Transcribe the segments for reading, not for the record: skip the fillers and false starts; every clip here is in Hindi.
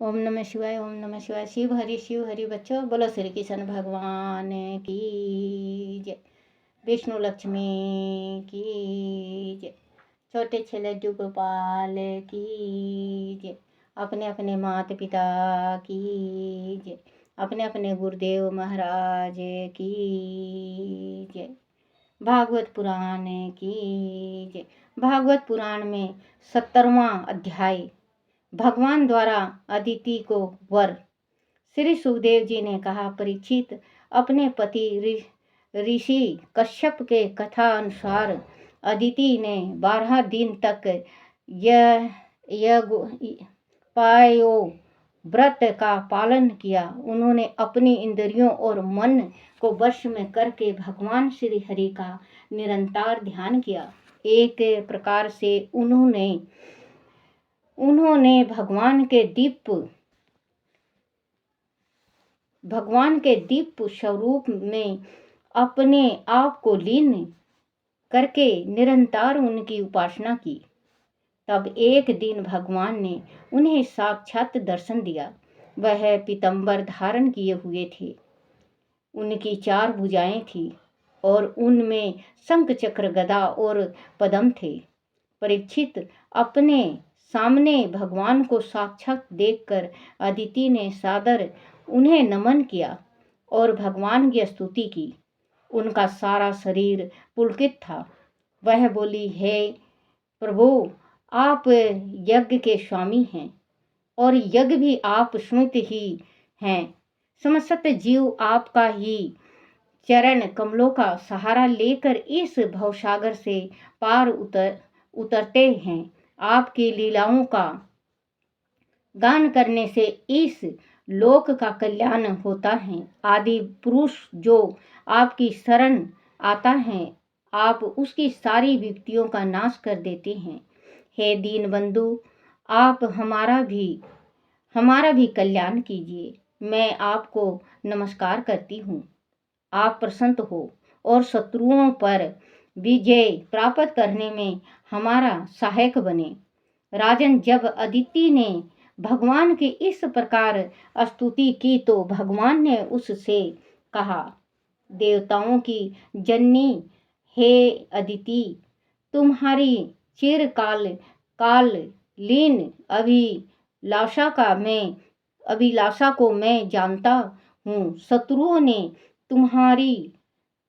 ओम नमः शिवाय, ओम नमः शिवाय। शिव हरि बच्चों, बोलो श्री कृष्ण भगवान की जय। विष्णु लक्ष्मी की जय। छोटे छेले गोपाल की जय। अपने अपने माता पिता की जय। अपने अपने गुरुदेव महाराज की जय। भागवत पुराण की जय। भागवत पुराण में 70वां अध्याय, भगवान द्वारा अदिति को वर। श्री सुखदेव जी ने कहा, परीक्षित, अपने पति ऋषि कश्यप के कथा अनुसार अदिति ने 12 दिन तक पायो व्रत का पालन किया। उन्होंने अपनी इंद्रियों और मन को वश में करके भगवान श्री हरि का निरंतर ध्यान किया। एक प्रकार से उन्होंने भगवान के दिव्य स्वरूप में अपने आप को लीन करके निरंतर उनकी उपासना की। तब एक दिन भगवान ने उन्हें साक्षात दर्शन दिया। वह पीतांबर धारण किए हुए थे। उनकी 4 भुजाएं थी और उनमें शंख चक्र गदा और पद्म थे। परीक्षित, अपने सामने भगवान को साक्षात देखकर अदिति ने सादर उन्हें नमन किया और भगवान की स्तुति की। उनका सारा शरीर पुलकित था। वह बोली, हे प्रभु, आप यज्ञ के स्वामी हैं और यज्ञ भी आप स्वयं ही हैं। समस्त जीव आपका ही चरण कमलों का सहारा लेकर इस भवसागर से पार उतरते हैं। आपकी लीलाओं का गान करने से इस लोक का कल्याण होता है। आदि पुरुष जो आपकी शरण आता है, आप उसकी सारी विपत्तियों का नाश कर देते हैं। हे दीन बंधु, आप हमारा भी कल्याण कीजिए। मैं आपको नमस्कार करती हूँ। आप प्रसन्न हो और शत्रुओं पर विजय प्राप्त करने में हमारा सहायक बने। राजन, जब अदिति ने भगवान की इस प्रकार स्तुति की तो भगवान ने उससे कहा, देवताओं की जननी हे अदिति, तुम्हारी चिरकाल लीन अभिलाषा को मैं जानता हूँ। शत्रुओं ने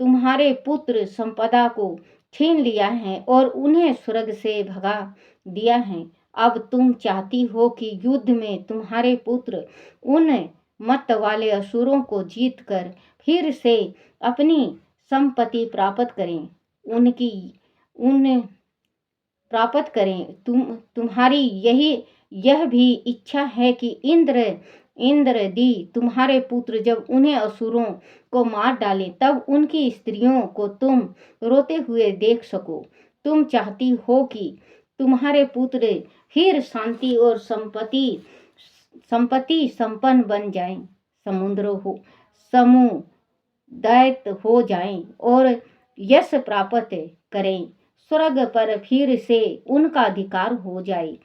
तुम्हारे पुत्र संपदा को छीन लिया है और उन्हें स्वर्ग से भगा दिया है। अब तुम चाहती हो कि युद्ध में तुम्हारे पुत्र उन मत वाले असुरों को जीतकर फिर से अपनी संपत्ति प्राप्त करें। तुम्हारी यह भी इच्छा है कि इंद्रदी तुम्हारे पुत्र जब उन्हें असुरों को मार डाले तब उनकी स्त्रियों को तुम रोते हुए देख सको। तुम चाहती हो कि तुम्हारे पुत्र फिर शांति और संपत्ति संपन्न बन जाएं, समुदायित हो जाएं और यश प्राप्त करें। स्वर्ग पर फिर से उनका अधिकार हो जाए।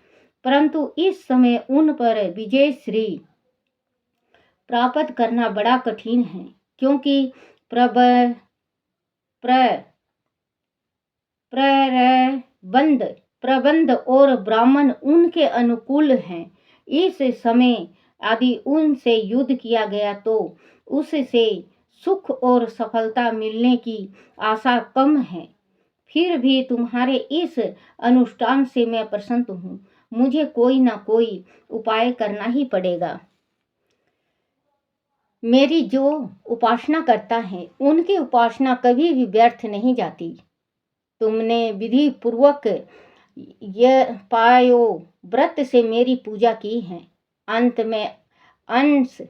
परंतु इस समय उन पर विजय श्री प्राप्त करना बड़ा कठिन है, क्योंकि प्रबंध और ब्राह्मण उनके अनुकूल हैं। इस समय यदि उनसे युद्ध किया गया तो उससे सुख और सफलता मिलने की आशा कम है। फिर भी तुम्हारे इस अनुष्ठान से मैं प्रसन्न हूँ। मुझे कोई ना कोई उपाय करना ही पड़ेगा। मेरी जो उपासना करता है उनकी उपासना कभी भी व्यर्थ नहीं जाती। तुमने विधि पूर्वक यह पायो व्रत से मेरी पूजा की है। अंत में अंश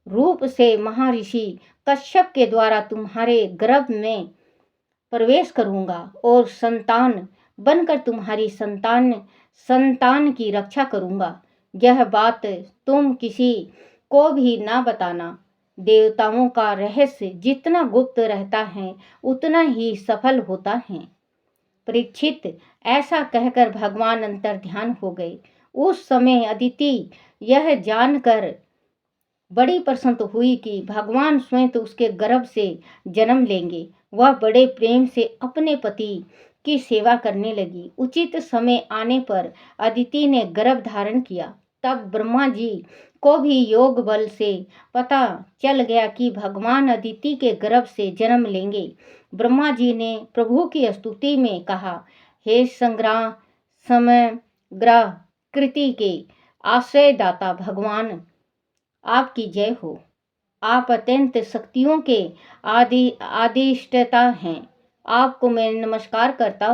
रूप से महर्षि कश्यप के द्वारा तुम्हारे गर्भ में प्रवेश करूंगा और संतान बनकर तुम्हारी संतान की रक्षा करूंगा। यह बात तुम किसी को भी ना बताना। देवताओं का रहस्य जितना गुप्त रहता है उतना ही सफल होता है। परीक्षित, ऐसा कहकर भगवान अंतर ध्यान हो गए। उस समय अदिति यह जानकर बड़ी प्रसन्न हुई कि भगवान स्वयं तो उसके गर्भ से जन्म लेंगे। वह बड़े प्रेम से अपने पति की सेवा करने लगी। उचित समय आने पर अदिति ने गर्भ धारण किया। तब ब्रह्मा जी को भी योग बल से पता चल गया कि भगवान अदिति के गर्भ से जन्म लेंगे। ब्रह्मा जी ने प्रभु की स्तुति में कहा, हे संग्रह समग्र कृति के आश्रयदाता भगवान, आपकी जय हो। आप अत्यंत शक्तियों के आदिष्टता हैं। आपको मैं नमस्कार करता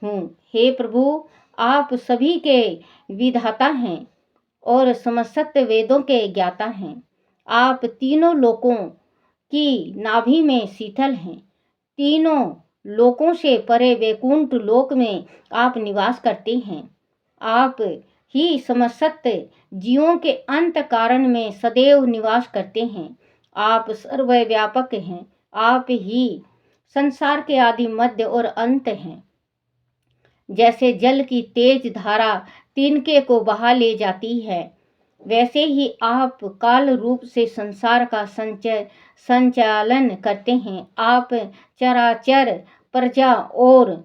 हूँ। हे प्रभु, आप सभी के विधाता हैं और समस्त वेदों के ज्ञाता हैं। आप तीनों लोकों की नाभि में शीतल हैं। तीनों लोकों से परे वैकुंठ लोक में आप निवास करते हैं। आप ही समस्त जीवों के अंत कारण में सदैव निवास करते हैं। आप सर्वव्यापक हैं। आप ही संसार के आदि मध्य और अंत हैं। जैसे जल की तेज धारा तिनके को बहा ले जाती है, वैसे ही आप काल रूप से संसार का संचालन करते हैं। आप चराचर प्रजा और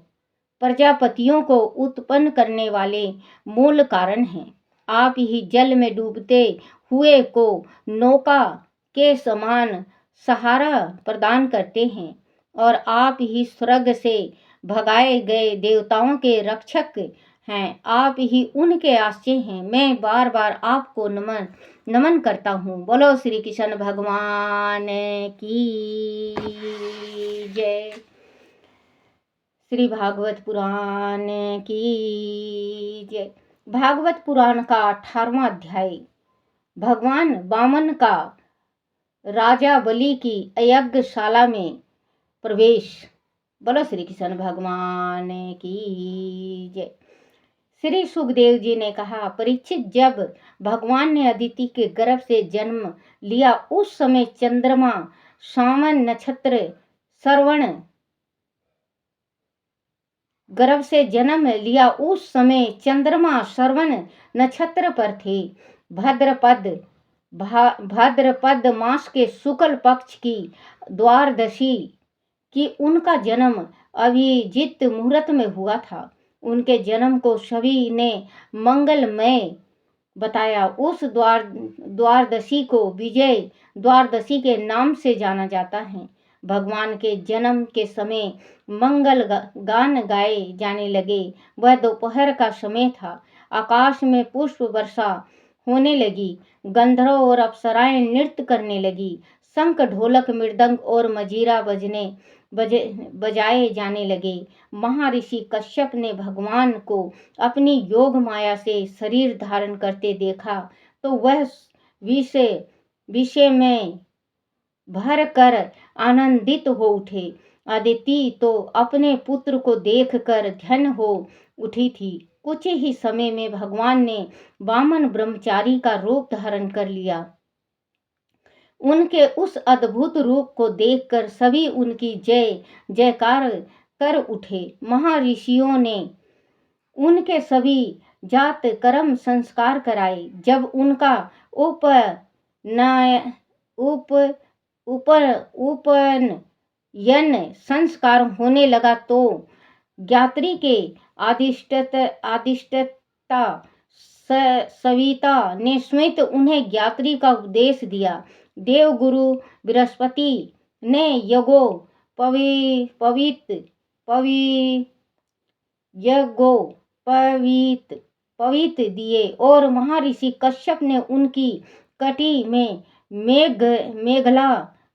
प्रजापतियों को उत्पन्न करने वाले मूल कारण हैं। आप ही जल में डूबते हुए को नौका के समान सहारा प्रदान करते हैं और आप ही स्वर्ग से भगाए गए देवताओं के रक्षक हैं। आप ही उनके आश्रय हैं। मैं बार बार आपको नमन करता हूँ। बोलो श्री कृष्ण भगवान की जय। श्री भागवत पुराण की जय। भागवत पुराण का 18वां अध्याय। भगवान वामन का राजा बलि की यज्ञशाला में प्रवेश। बोलो श्री कृष्ण भगवान की जय। श्री सुखदेव जी ने कहा, परीक्षित, जब भगवान ने अदिति के गर्भ से जन्म लिया उस समय चंद्रमा सावन नक्षत्र श्रवण गर्भ से जन्म लिया उस समय चंद्रमा श्रवण नक्षत्र पर थे। भाद्रपद मास के शुक्ल पक्ष की द्वादशी की उनका जन्म अभिजीत मुहूर्त में हुआ था। उनके जन्म को सभी ने मंगलमय बताया। उस द्वादशी को विजय द्वादशी के नाम से जाना जाता है। भगवान के जन्म के समय मंगल गान गाए जाने लगे। वह दोपहर का समय था। आकाश में पुष्प वर्षा होने लगी। गंधर्व और अप्सराएं नृत्य करने लगी। शंख, ढोलक, मृदंग और मजीरा बजाए जाने लगे। महर्षि कश्यप ने भगवान को अपनी योग माया से शरीर धारण करते देखा तो वह विषय में भर कर आनंदित हो उठे। अदिति तो अपने पुत्र को देखकर धन्य हो उठी थी। कुछ ही समय में भगवान ने वामन ब्रह्मचारी का रूप धारण कर लिया। उनके उस अद्भुत रूप को देखकर सभी उनकी जय जयकार कर उठे। महर्षियों ने उनके सभी जात कर्म संस्कार कराए। जब उनका उपनयन संस्कार होने लगा तो ज्ञात्री के आदिष्टता सविता ने स्वयं उन्हें ज्ञात्री का उपदेश दिया। देवगुरु बृहस्पति ने पवित दिए और महर्षि कश्यप ने उनकी कटी में मेघला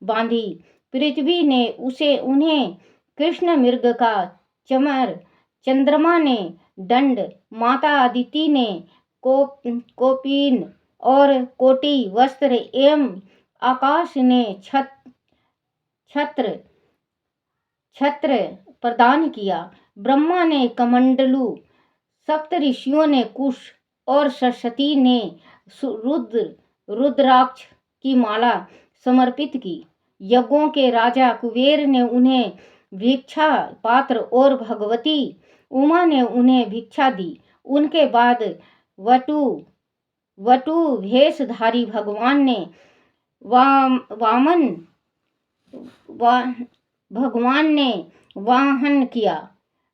बांधी। पृथ्वी ने उन्हें कृष्ण मृग का चमर, चंद्रमा ने दंड, माता अदिति ने कोपीन और कोटि वस्त्र एवं आकाश ने छत्र प्रदान किया। ब्रह्मा ने कमंडलू, सप्तऋषियों ने कुश और सरस्वती ने रुद्राक्ष की माला समर्पित की। यज्ञों के राजा कुबेर ने उन्हें भिक्षा पात्र और भगवती उमा ने उन्हें भिक्षा दी। उनके बाद वटु वटु भेषधारी भगवान ने वामन वा, भगवान ने वाहन किया।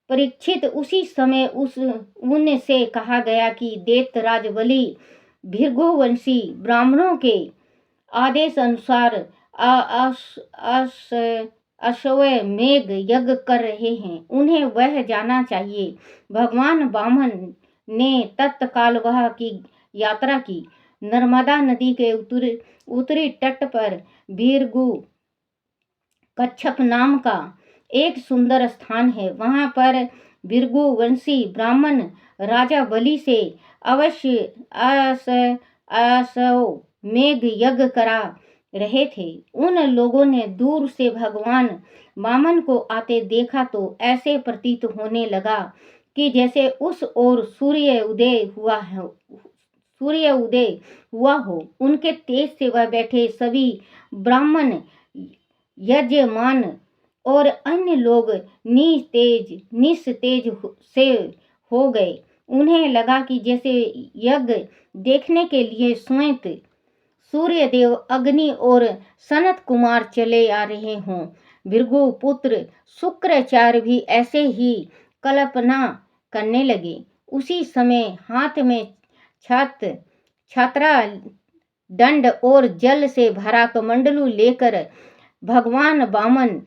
परीक्षित, उसी समय उनसे कहा गया कि दैत्यराज बलि भृगुवंशी ब्राह्मणों के आदेश अनुसार अश्वमेध यज्ञ कर रहे हैं, उन्हें वह जाना चाहिए। भगवान वामन ने तत्काल वह की यात्रा की। नर्मदा नदी के उत्तरी तट पर भृगु कच्छप नाम का एक सुंदर स्थान है। वहां पर भृगुवंशी ब्राह्मण राजा बलि से अवश्य अश्वमेध यज्ञ करा रहे थे। उन लोगों ने दूर से भगवान वामन को आते देखा तो ऐसे प्रतीत होने लगा कि जैसे उस ओर सूर्य उदय हुआ हो। उनके तेज से वह बैठे सभी ब्राह्मण, यजमान और अन्य लोग निस्तेज से हो गए। उन्हें लगा कि जैसे यज्ञ देखने के लिए स्वयं सूर्यदेव, अग्नि और सनत कुमार चले आ रहे हों। भृगु पुत्र शुक्राचार्य भी ऐसे ही कल्पना करने लगे। उसी समय हाथ में छात्रा दंड और जल से भरा कमंडलू लेकर भगवान वामन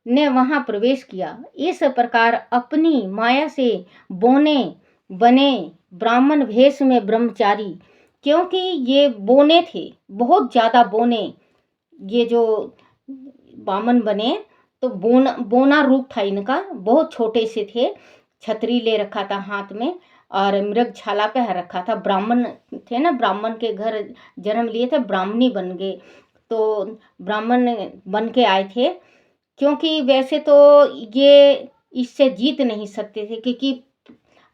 ने वहां प्रवेश किया। इस प्रकार अपनी माया से बने ब्राह्मण भेष में ब्रह्मचारी, क्योंकि ये बोने थे, बहुत ज्यादा बोने, ये जो वामन बने तो बोना रूप था इनका, बहुत छोटे से थे, छतरी ले रखा था हाथ में और मृग छाला पहन रखा था। ब्राह्मण थे ना, ब्राह्मण के घर जन्म लिए थे, ब्राह्मणी बन गए, तो ब्राह्मण बन के आए थे। क्योंकि वैसे तो ये इससे जीत नहीं सकते थे, क्योंकि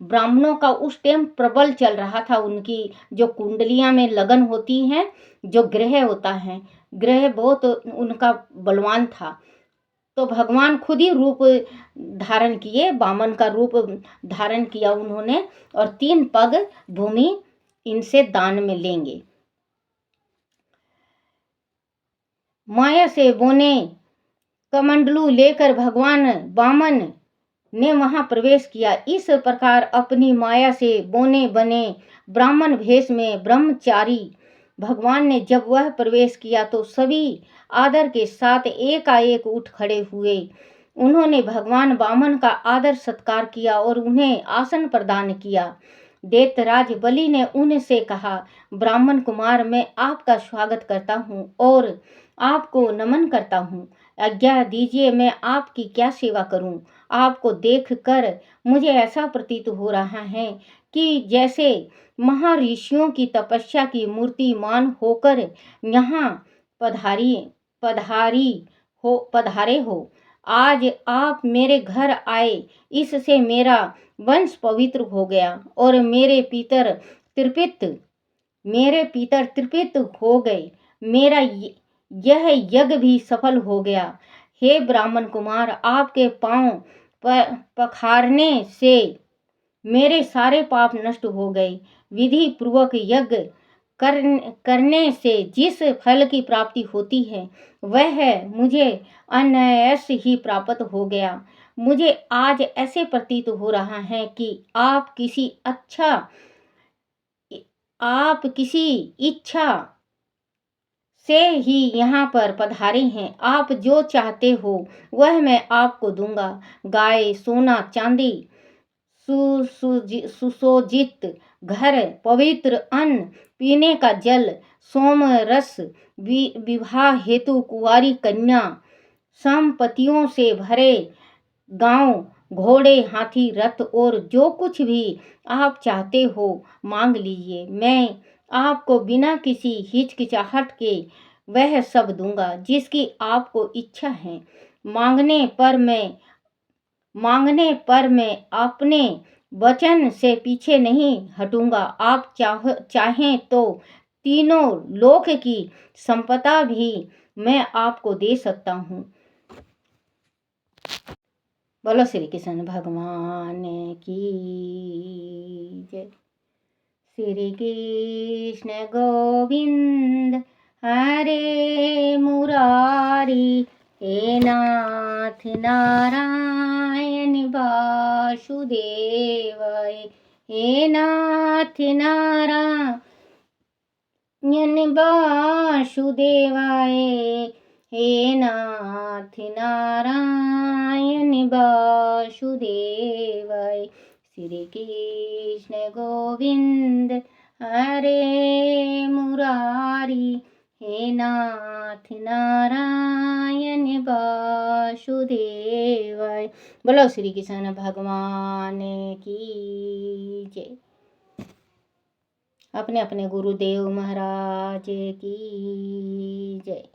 ब्राह्मणों का उस टाइम प्रबल चल रहा था। उनकी जो कुंडलियां में लगन होती है, जो ग्रह होता है, ग्रह बहुत उनका बलवान था। तो भगवान खुद ही रूप धारण किए, वामन का रूप धारण किया उन्होंने, और 3 पग भूमि इनसे दान में लेंगे। माया से बोने कमंडलू लेकर भगवान वामन ने वहां प्रवेश किया। इस प्रकार अपनी माया से बोने बने ब्राह्मण भेष में ब्रह्मचारी भगवान ने जब वह प्रवेश किया तो सभी आदर के साथ एकाएक उठ खड़े हुए। उन्होंने भगवान वामन का आदर सत्कार किया और उन्हें आसन प्रदान किया। दैत्यराज बलि ने उनसे कहा, ब्राह्मण कुमार, मैं आपका स्वागत करता हूँ और आपको नमन करता हूँ। आज्ञा दीजिए, मैं आपकी क्या सेवा करूं? आपको देखकर मुझे ऐसा प्रतीत हो रहा है कि जैसे महर्षियों की तपस्या की मूर्तिमान होकर यहाँ पधारे हो। आज आप मेरे घर आए, इससे मेरा वंश पवित्र हो गया और मेरे पितर तृप्त हो गए। मेरा यह यज्ञ भी सफल हो गया। हे ब्राह्मण कुमार, आपके पांव पखारने से मेरे सारे पाप नष्ट हो गए। विधि पूर्वक यज्ञ करने से जिस फल की प्राप्ति होती है वह मुझे अनायास ही प्राप्त हो गया। मुझे आज ऐसे प्रतीत हो रहा है कि आप किसी इच्छा से ही यहाँ पर पधारे हैं। आप जो चाहते हो वह मैं आपको दूंगा। गाय, सोना, चांदी, सुसज्जित घर, पवित्र अन्न, पीने का जल, सोम रस, विवाह हेतु कुंवारी कन्या, संपत्तियों से भरे गांव, घोड़े, हाथी, रथ और जो कुछ भी आप चाहते हो मांग लीजिए। मैं आपको बिना किसी हिचकिचाहट के वह सब दूंगा जिसकी आपको इच्छा है। मांगने पर मैं अपने वचन से पीछे नहीं हटूंगा। आप चाहें तो तीनों लोक की संपदा भी मैं आपको दे सकता हूँ। बोलो श्री कृष्ण भगवान की जय। श्री कृष्ण गोविंद हरे मुरारी, हे नाथ नारायण वासुदेवाय, हे नाथ नारायण वासुदेवाय, हे नाथ नारायण वासुदेवाय। श्री कृष्ण गोविंद हरे मुरारी, हे नाथ नारायण वासुदेवाय। बोलो श्री कृष्ण भगवान की जय। अपने अपने गुरुदेव महाराज की जय।